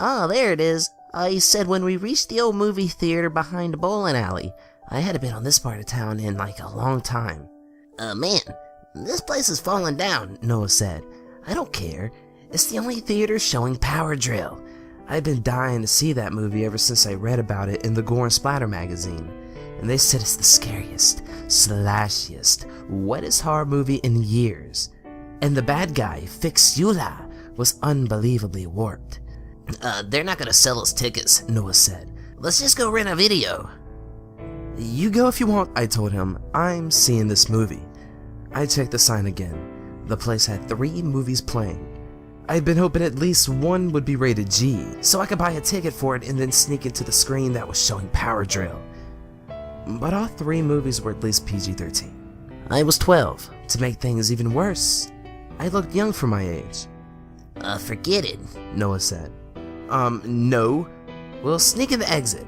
Ah, there it is. I said when we reached the old movie theater behind the bowling alley. I hadn't been on this part of town in like a long time. Man, this place is falling down, Noah said. I don't care. It's the only theater showing Power Drill. I've been dying to see that movie ever since I read about it in the Gore and Splatter magazine. And they said it's the scariest, slashiest, wettest horror movie in years. And the bad guy, Fixula, was unbelievably warped. They're not gonna sell us tickets, Noah said. Let's just go rent a video. You go if you want, I told him. I'm seeing this movie. I checked the sign again. The place had 3 movies playing. I'd been hoping at least one would be rated G, so I could buy a ticket for it and then sneak into the screen that was showing Power Drill. But all 3 movies were at least PG-13. I was 12. To make things even worse, I looked young for my age. Forget it, Noah said. No. We'll sneak in the exit.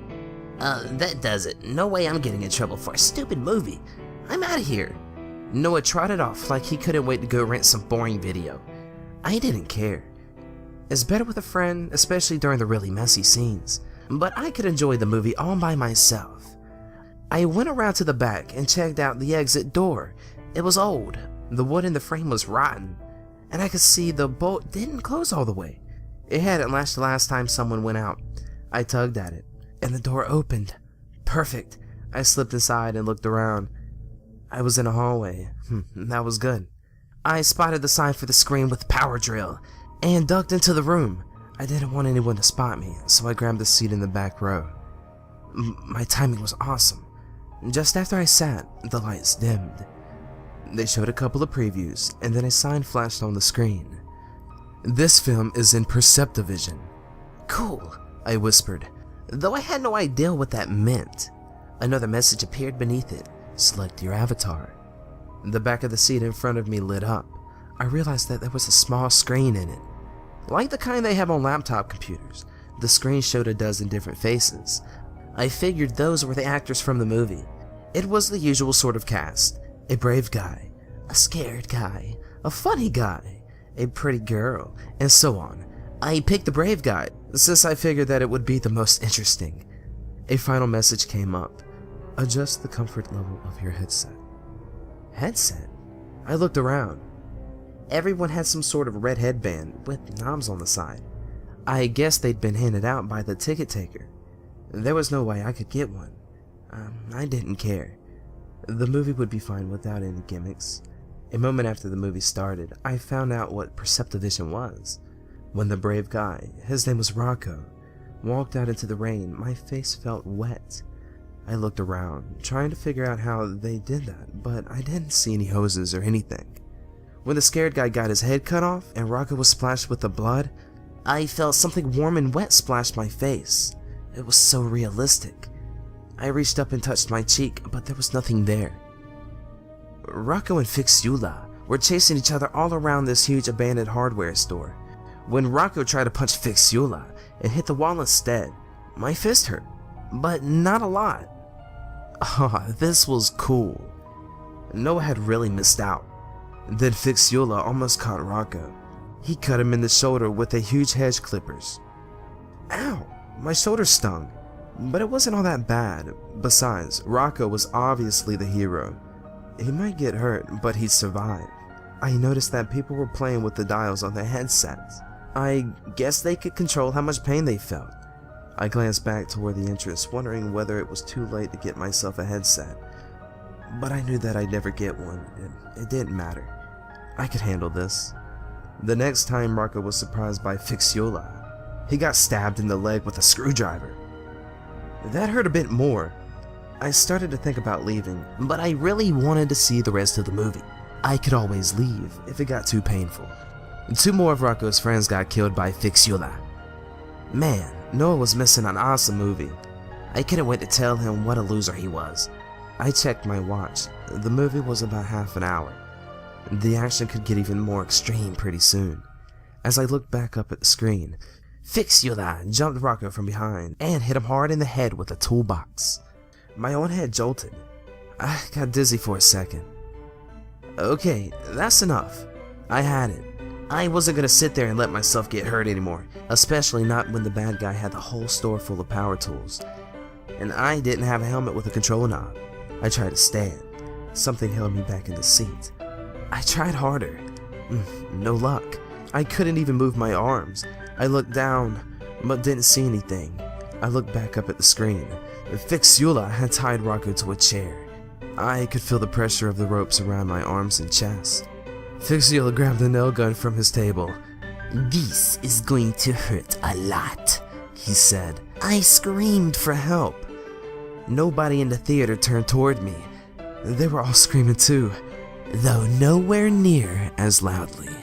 That does it. No way I'm getting in trouble for a stupid movie. I'm out of here. Noah trotted off like he couldn't wait to go rent some boring video. I didn't care. It's better with a friend, especially during the really messy scenes. But I could enjoy the movie all by myself. I went around to the back and checked out the exit door. It was old. The wood in the frame was rotten. And I could see the bolt didn't close all the way. It hadn't latched the last time someone went out. I tugged at it, and the door opened. Perfect. I slipped inside and looked around. I was in a hallway. That was good. I spotted the sign for the screen with Power Drill, and ducked into the room. I didn't want anyone to spot me, so I grabbed a seat in the back row. My timing was awesome. Just after I sat, the lights dimmed. They showed a couple of previews, and then a sign flashed on the screen. This film is in Perceptivision. Cool, I whispered, though I had no idea what that meant. Another message appeared beneath it. Select your avatar. The back of the seat in front of me lit up. I realized that there was a small screen in it. Like the kind they have on laptop computers, the screen showed a dozen different faces. I figured those were the actors from the movie. It was the usual sort of cast. A brave guy, a scared guy, a funny guy, a pretty girl, and so on. I picked the brave guy, since I figured that it would be the most interesting. A final message came up. Adjust the comfort level of your headset. Headset? I looked around. Everyone had some sort of red headband with knobs on the side. I guess they'd been handed out by the ticket taker. There was no way I could get one. I didn't care. The movie would be fine without any gimmicks. A moment after the movie started, I found out what Perceptivision was. When the brave guy, his name was Rocco, walked out into the rain, my face felt wet. I looked around, trying to figure out how they did that, but I didn't see any hoses or anything. When the scared guy got his head cut off and Rocco was splashed with the blood, I felt something warm and wet splash my face. It was so realistic. I reached up and touched my cheek, but there was nothing there. Rocco and Fixula were chasing each other all around this huge abandoned hardware store. When Rocco tried to punch Fixula, it hit the wall instead. My fist hurt, but not a lot. This was cool. Noah had really missed out. Then Fixula almost caught Rocco. He cut him in the shoulder with a huge hedge clippers. Ow! My shoulder stung. But it wasn't all that bad. Besides, Rocco was obviously the hero. He might get hurt, but he'd survive. I noticed that people were playing with the dials on their headsets. I guess they could control how much pain they felt. I glanced back toward the entrance, wondering whether it was too late to get myself a headset. But I knew that I'd never get one, and it didn't matter. I could handle this. The next time Rocco was surprised by Fixula, he got stabbed in the leg with a screwdriver. That hurt a bit more. I started to think about leaving, but I really wanted to see the rest of the movie. I could always leave if it got too painful. 2 more of Rocco's friends got killed by Fixula. Man, Noah was missing an awesome movie. I couldn't wait to tell him what a loser he was. I checked my watch. The movie was about half an hour. The action could get even more extreme pretty soon. As I looked back up at the screen, Fixula jumped Rocco from behind and hit him hard in the head with a toolbox. My own head jolted. I got dizzy for a second. Okay, that's enough. I had it. I wasn't gonna sit there and let myself get hurt anymore, especially not when the bad guy had the whole store full of power tools. And I didn't have a helmet with a control knob. I tried to stand. Something held me back in the seat. I tried harder. No luck. I couldn't even move my arms. I looked down, but didn't see anything. I looked back up at the screen. Fixula had tied Rocco to a chair. I could feel the pressure of the ropes around my arms and chest. Fixula grabbed the nail gun from his table. "This is going to hurt a lot," he said. I screamed for help. Nobody in the theater turned toward me. They were all screaming too, though nowhere near as loudly.